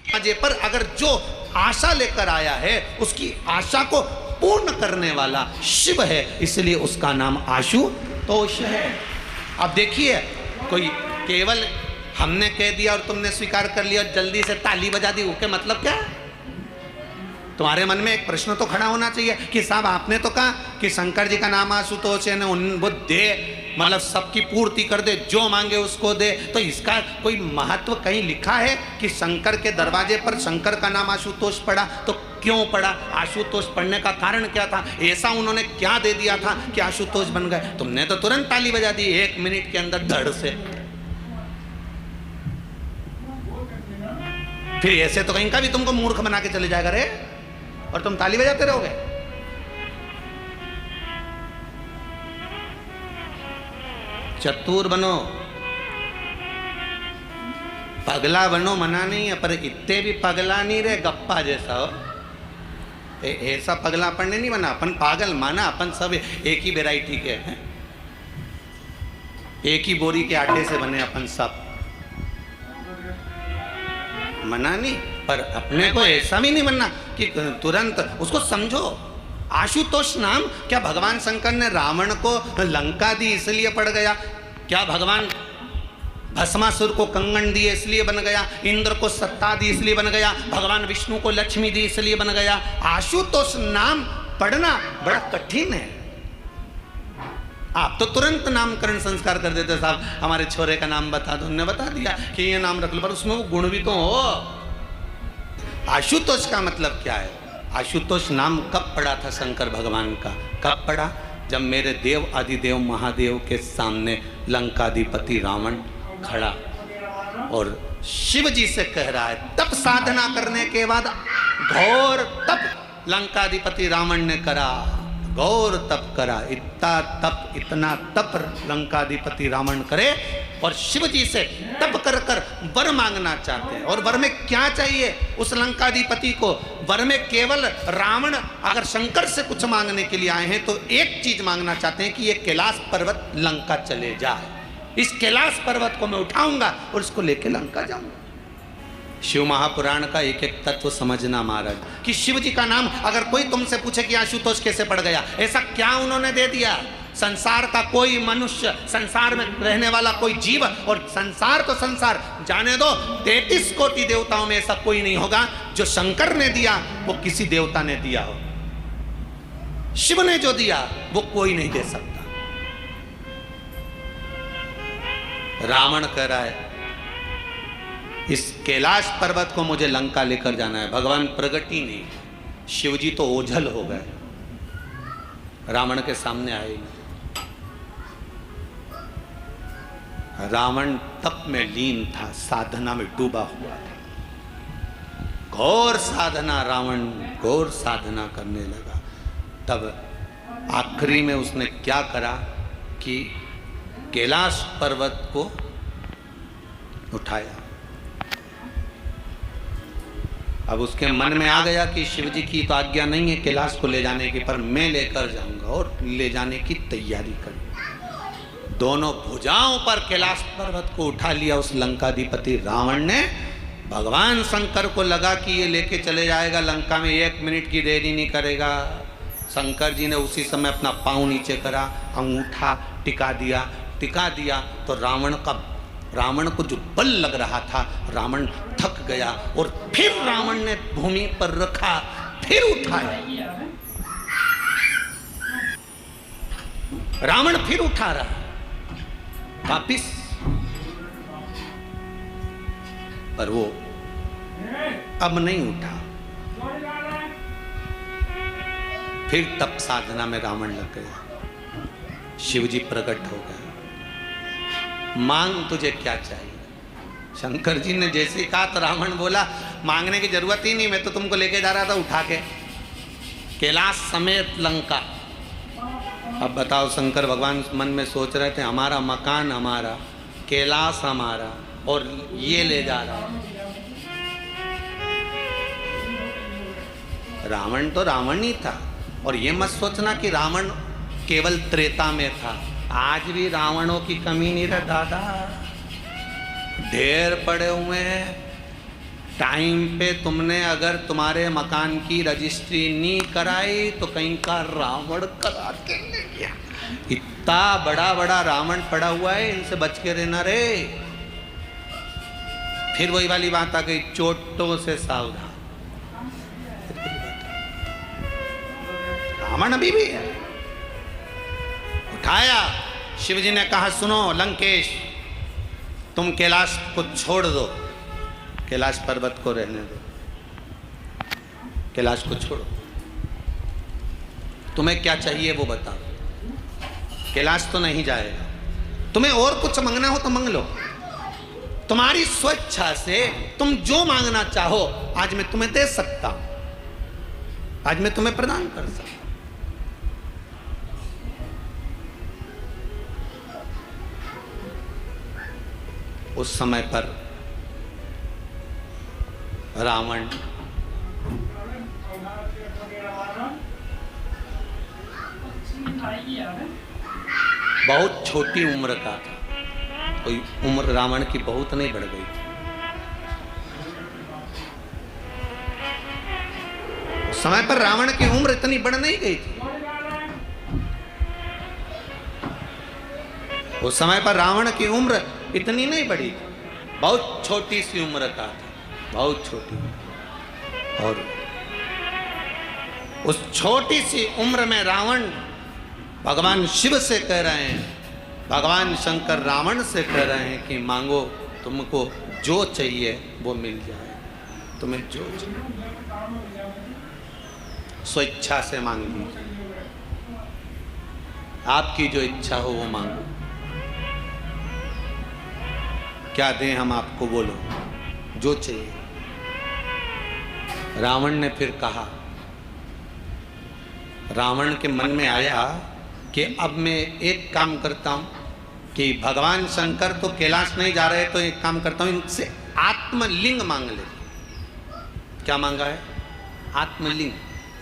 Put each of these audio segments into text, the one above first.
दरवाजे पर अगर जो आशा लेकर आया है उसकी आशा को पूर्ण करने वाला शिव है, इसलिए उसका नाम आशुतोष है। अब देखिए, कोई केवल हमने कह दिया और तुमने स्वीकार कर लिया और जल्दी से ताली बजा दी, उसके मतलब क्या है? तुम्हारे मन में एक प्रश्न तो खड़ा होना चाहिए कि साहब आपने तो कहा कि शंकर जी का नाम आशुतोष है, वो दे, मतलब सबकी पूर्ति कर दे, जो मांगे उसको दे, तो इसका कोई महत्व कहीं लिखा है कि शंकर के दरवाजे पर शंकर का नाम आशुतोष पड़ा? तो क्यों पड़ा? आशुतोष पढ़ने का कारण क्या था? ऐसा उन्होंने क्या दे दिया था कि आशुतोष बन गए? तुमने तो तुरंत ताली बजा दी 1 मिनट के अंदर धड़ से। फिर ऐसे तो कहीं का भी तुमको मूर्ख बना के चले जाएगा रे, और तुम ताली बजाते रहोगे। चतुर बनो, पगला बनो, मना नहीं है, पर इतने भी पगला नहीं रहे गप्पा जैसा हो। ऐसा पगला अपन ने नहीं बना, अपन पागल माना, अपन सब एक ही वैरायटी के हैं, एक ही बोरी के आटे से बने अपन सब, मना नहीं। पर अपने को ऐसा भी नहीं बनना कि तुरंत उसको समझो। आशुतोष नाम क्या भगवान शंकर ने रावण को लंका दी इसलिए पड़ गया? क्या भगवान भस्मासुर को कंगन दिए इसलिए बन गया? इंद्र को सत्ता दी इसलिए बन गया? भगवान विष्णु को लक्ष्मी दी इसलिए बन गया? आशुतोष नाम पढ़ना बड़ा कठिन है। आप तो तुरंत नामकरण संस्कार कर देते, साहब हमारे छोरे का नाम बता दो, उन्होंने बता दिया कि ये नाम रख लो, पर उसमें वो गुण भी तो हो। आशुतोष का मतलब क्या है? आशुतोष नाम कब पड़ा था शंकर भगवान का? कब पड़ा? जब मेरे देव आदिदेव महादेव के सामने लंकाधिपति रावण खड़ा और शिव जी से कह रहा है, तप साधना करने के बाद घोर तप लंकाधिपति रावण ने करा, घोर तप करा, इतना तप लंकाधिपति रावण करे, और शिव जी से तप कर कर वर मांगना चाहते हैं। और वर में क्या चाहिए उस लंकाधिपति को? वर में केवल रावण अगर शंकर से कुछ मांगने के लिए आए हैं तो एक चीज मांगना चाहते हैं कि ये कैलाश पर्वत लंका चले जाए, इस कैलाश पर्वत को मैं उठाऊंगा और इसको लेके लंका जाऊंगा। शिव महापुराण का एक एक तत्व समझना महाराज, कि शिव जी का नाम अगर कोई तुमसे पूछे कि आशुतोष कैसे पड़ गया, ऐसा क्या उन्होंने दे दिया? संसार का कोई मनुष्य, संसार में रहने वाला कोई जीव, और संसार तो संसार जाने दो, 33 कोटि देवताओं में ऐसा कोई नहीं होगा जो शंकर ने दिया वो किसी देवता ने दिया हो। शिव ने जो दिया वो कोई नहीं दे सकता। रावण कह रहा है इस कैलाश पर्वत को मुझे लंका लेकर जाना है, भगवान प्रगट ही नहीं, शिव जी तो ओझल हो गए, रावण के सामने आए। रावण तप में लीन था, साधना में डूबा हुआ था, घोर साधना, रावण घोर साधना करने लगा। तब आखिरी में उसने क्या करा कि कैलाश पर्वत को उठाया। अब उसके मन में आ गया कि शिव जी की तो आज्ञा नहीं है कैलाश को ले जाने की, पर मैं लेकर जाऊंगा, और ले जाने की तैयारी कर। दोनों भुजाओं पर कैलाश पर्वत को उठा लिया उस लंकाधिपति रावण ने। भगवान शंकर को लगा कि ये लेके चले जाएगा लंका में, 1 मिनट की देरी नहीं करेगा। शंकर जी ने उसी समय अपना पांव नीचे करा, अंगूठा टिका दिया तो रावण को जो बल लग रहा था, रावण थक गया, और फिर रावण ने भूमि पर रखा, फिर उठाया। रावण फिर उठा रहा वापिस, पर वो अब नहीं उठा। फिर तप साधना में रावण लग गया। शिव जी प्रकट हो गए, मांग तुझे क्या चाहिए? शंकर जी ने जैसे कहा तो रावण बोला मांगने की जरूरत ही नहीं, मैं तो तुमको लेके जा रहा था उठा के कैलाश समेत लंका। अब बताओ, शंकर भगवान मन में सोच रहे थे हमारा मकान हमारा, कैलाश हमारा, और ये ले जा रहा है। रावण तो रावण ही था। और ये मत सोचना कि रावण केवल त्रेता में था, आज भी रावणों की कमी नहीं रहा दादा, ढेर पड़े हुए हैं। टाइम पे तुमने अगर तुम्हारे मकान की रजिस्ट्री नहीं कराई तो कहीं का रावण करा के ले गया। इतना बड़ा बड़ा रावण पड़ा हुआ है, इनसे बच के रहना रे। फिर वही वाली बात आ गई, चोटों से सावधान। रावण अभी भी है। उठाया, शिवजी ने कहा सुनो लंकेश, तुम कैलाश को छोड़ दो, कैलाश पर्वत को रहने दो, कैलाश को छोड़ो, तुम्हें क्या चाहिए वो बताओ। कैलाश तो नहीं जाएगा, तुम्हें और कुछ मांगना हो तो मांग लो, तुम्हारी स्वेच्छा से तुम जो मांगना चाहो आज मैं तुम्हें दे सकता हूं, आज मैं तुम्हें प्रदान कर सकता हूं। उस समय पर रावण बहुत छोटी उम्र का था, कोई उम्र रावण की बहुत नहीं बढ़ गई थी। उस समय पर रावण की उम्र इतनी बढ़ नहीं गई थी। उस समय पर रावण की उम्र इतनी नहीं बढ़ी थी, बहुत छोटी सी उम्र का था, बहुत छोटी। और उस छोटी सी उम्र में रावण भगवान शिव से कह रहे हैं, भगवान शंकर रावण से कह रहे हैं कि मांगो, तुमको जो चाहिए वो मिल जाए, तुम्हें जो चाहिए स्वेच्छा से मांग लीजिए, आपकी जो इच्छा हो वो मांगो, क्या दें हम आपको, बोलो जो चाहिए। रावण ने फिर कहा, रावण के मन में आया कि अब मैं एक काम करता हूं कि भगवान शंकर तो कैलाश नहीं जा रहे, तो एक काम करता हूं इनसे आत्मलिंग मांग ले। क्या मांगा है? आत्मलिंग,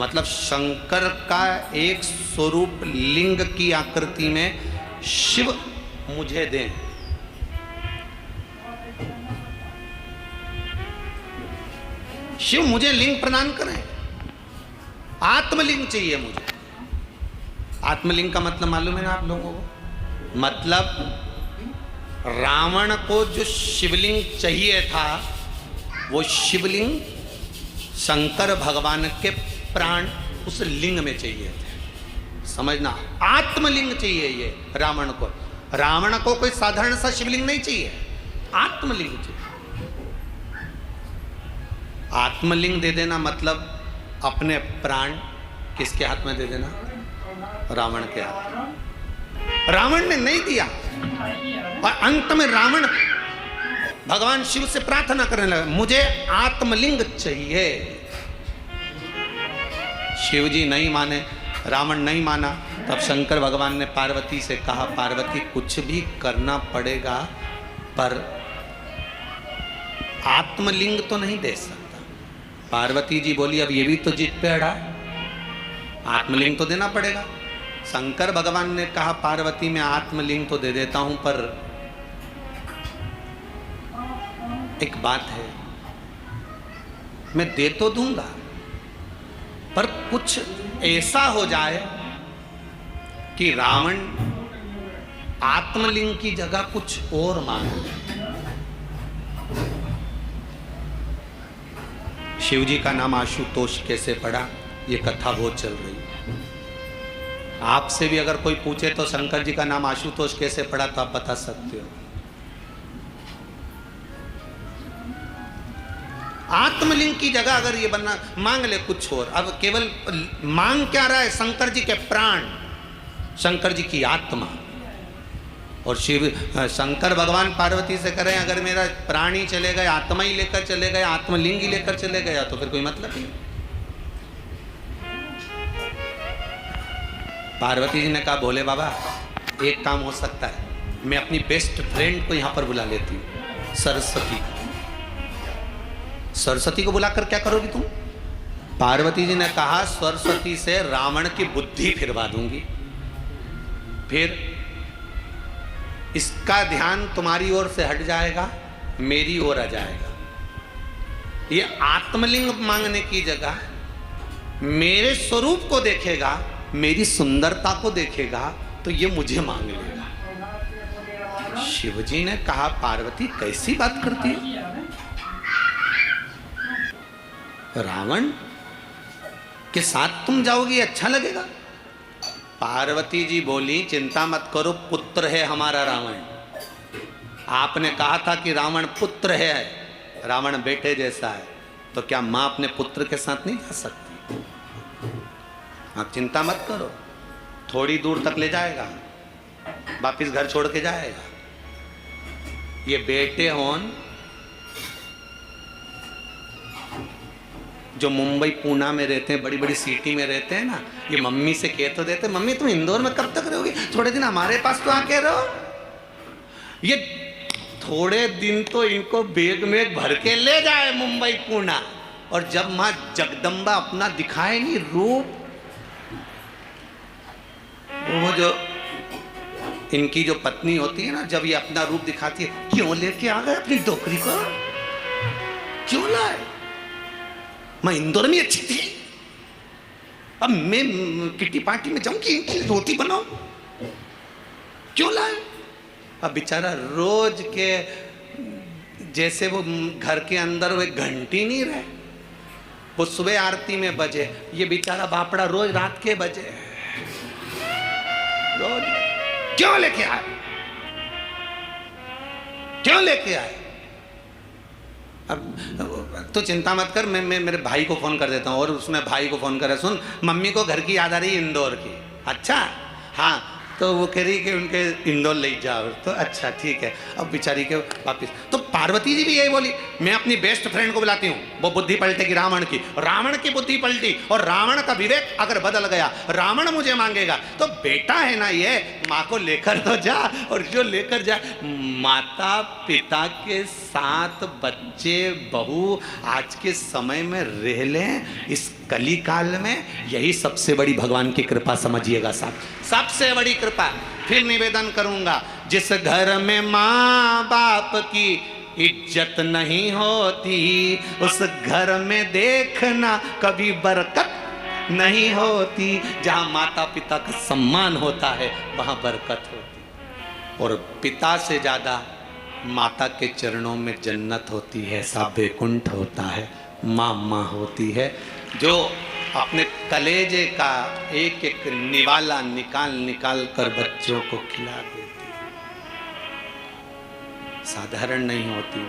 मतलब शंकर का एक स्वरूप लिंग की आकृति में शिव मुझे दें। शिव मुझे लिंग प्रदान करें, आत्मलिंग चाहिए मुझे। आत्मलिंग का मतलब मालूम है ना आप लोगों को? मतलब रावण को जो शिवलिंग चाहिए था वो शिवलिंग शंकर भगवान के प्राण उस लिंग में चाहिए थे। समझना, आत्मलिंग चाहिए ये रावण को। रावण को कोई साधारण सा शिवलिंग नहीं चाहिए, आत्मलिंग चाहिए। आत्मलिंग दे देना मतलब अपने प्राण किसके हाथ में दे देना? रावण के हाथ। रावण ने नहीं दिया और अंत में रावण भगवान शिव से प्रार्थना करने लगा, मुझे आत्मलिंग चाहिए। शिव जी नहीं माने, रावण नहीं माना। तब शंकर भगवान ने पार्वती से कहा, पार्वती कुछ भी करना पड़ेगा पर आत्मलिंग तो नहीं दे सकता। पार्वती जी बोली, अब ये भी तो जिद पे अड़ा, आत्मलिंग तो देना पड़ेगा। शंकर भगवान ने कहा, पार्वती मैं आत्मलिंग तो दे देता हूं पर एक बात है, मैं दे तो दूंगा पर कुछ ऐसा हो जाए कि रावण आत्मलिंग की जगह कुछ और मांगे। शिवजी का नाम आशुतोष कैसे पड़ा, ये कथा बहुत चल रही है। आपसे भी अगर कोई पूछे तो शंकर जी का नाम आशुतोष कैसे पड़ा तो आप बता सकते हो। आत्मलिंग की जगह अगर ये बनना, मांग ले कुछ और। अब केवल मांग क्या रहा है? शंकर जी के प्राण, शंकर जी की आत्मा। और शिव शंकर भगवान पार्वती से करें, अगर मेरा प्राण ही चले गए, आत्मा ही लेकर चले गए, आत्मलिंग ही लेकर चले गया तो फिर कोई मतलब नहीं। पार्वती जी ने कहा, भोले बाबा एक काम हो सकता है, मैं अपनी बेस्ट फ्रेंड को यहां पर बुला लेती हूं, सरस्वती। सरस्वती को बुलाकर क्या करोगी तुम? पार्वती जी ने कहा, सरस्वती से रावण की बुद्धि फिरवा दूंगी, फिर इसका ध्यान तुम्हारी ओर से हट जाएगा, मेरी ओर आ जाएगा। ये आत्मलिंग मांगने की जगह मेरे स्वरूप को देखेगा, मेरी सुंदरता को देखेगा तो ये मुझे मांग लेगा। शिवजी ने कहा पार्वती कैसी बात करती है, रावण के साथ तुम जाओगी अच्छा लगेगा? पार्वती जी बोली चिंता मत करो, पुत्र है हमारा रावण। आपने कहा था कि रावण पुत्र है, रावण बेटे जैसा है, तो क्या मां अपने पुत्र के साथ नहीं जा सकती? आप चिंता मत करो, थोड़ी दूर तक ले जाएगा, वापिस घर छोड़ के जाएगा। ये बेटे होन जो मुंबई पूना में रहते हैं, बड़ी बड़ी सिटी में रहते हैं ना, ये मम्मी से कह तो देते मम्मी तुम इंदौर में कब तक रहोगी, थोड़े दिन हमारे पास तो आके रहो। ये थोड़े दिन तो इनको बैग में भर के ले जाए मुंबई पूना, और जब मां जगदम्बा अपना दिखाए नहीं रूप, वो जो इनकी जो पत्नी होती है ना, जब ये अपना रूप दिखाती है, क्यों लेके आ गए अपनी डोकरी को, क्यों लाए? मैं इंदौर में अच्छी थी, अब मैं किटी पार्टी में जाऊंगी, इनकी रोटी बनाऊं, क्यों लाए? अब बेचारा रोज के जैसे वो घर के वह घंटी नहीं रहे, वो सुबह आरती में बजे, ये बेचारा बापड़ा रोज रात के बजे, रोज क्यों लेके आए, क्यों लेके आए? अब तो चिंता मत कर, मैं मेरे भाई को फोन कर देता हूँ, और उसने भाई को फोन करा, सुन मम्मी को घर की याद आ रही है इंदौर की। अच्छा हाँ, तो वो कह रही कि उनके इंदौर ले जाओ, तो अच्छा ठीक है। अब बेचारी के वापिस, तो पार्वती जी भी यही बोली, मैं अपनी बेस्ट फ्रेंड को बुलाती हूँ, वो बुद्धि पलटेगी रावण की, रावण की बुद्धि पलटी, और रावण का विवेक अगर बदल गया, रावण मुझे मांगेगा, तो बेटा है ना ये, माँ को लेकर तो जा, और जो लेकर जा, माता पिता के साथ बच्चे बहू आज के समय में रह लें, इस कली काल में, यही सबसे बड़ी भगवान की कृपा समझिएगा साहब, सबसे बड़ी कृपा। फिर निवेदन करूंगा, जिस घर में माँ बाप की इज्जत नहीं होती, उस घर में देखना कभी बरकत नहीं होती। जहां माता पिता का सम्मान होता है वहां बरकत होती, और पिता से ज्यादा माता के चरणों में जन्नत होती है, ऐसा वैकुंठ होता है। माँ होती है जो अपने कलेजे का एक एक निवाला निकाल निकाल कर बच्चों को खिला देती है, साधारण नहीं होती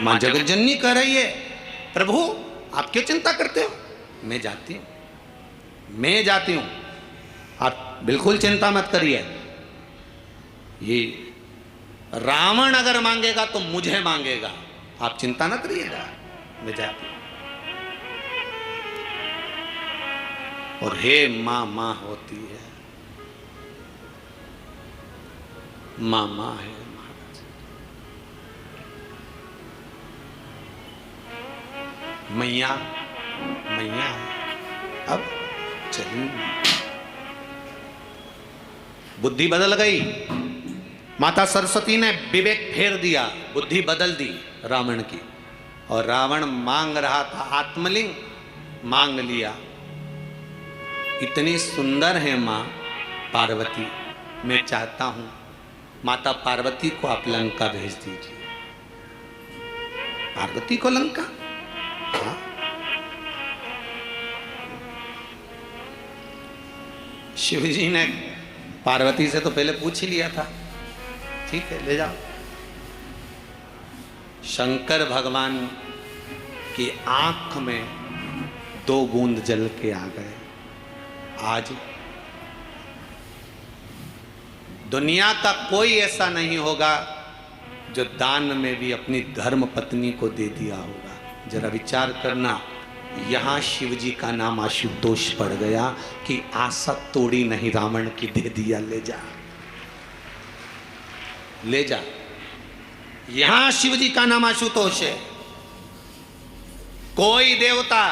माँ। जगत जननी कह रही है, प्रभु आप क्यों चिंता करते हो, मैं जाती हूँ, मैं जाती हूँ, आप बिल्कुल चिंता मत करिए। ये रावण अगर मांगेगा तो मुझे मांगेगा, आप चिंता न करिएगा, मैं जाती हूँ। और हे माँ होती है, माँ है महाराज, मैया है। अब चलिए, बुद्धि बदल गई, माता सरस्वती ने विवेक फेर दिया, बुद्धि बदल दी रावण की, और रावण मांग रहा था आत्मलिंग, मांग लिया। इतनी सुंदर है माँ पार्वती, मैं चाहता हूँ माता पार्वती को आप लंका भेज दीजिए। पार्वती को लंका? हाँ। शिवजी ने पार्वती से तो पहले पूछ ही लिया था, ठीक है ले जाओ। शंकर भगवान की आंख में 2 बूंद जल के आ गए। आज दुनिया का कोई ऐसा नहीं होगा जो दान में भी अपनी धर्म पत्नी को दे दिया होगा। जरा विचार करना, यहां शिवजी का नाम आशुतोष पड़ गया कि आशा तोड़ी नहीं रावण की, दे दिया, ले जा ले जा। यहां शिवजी का नाम आशुतोष है। कोई देवता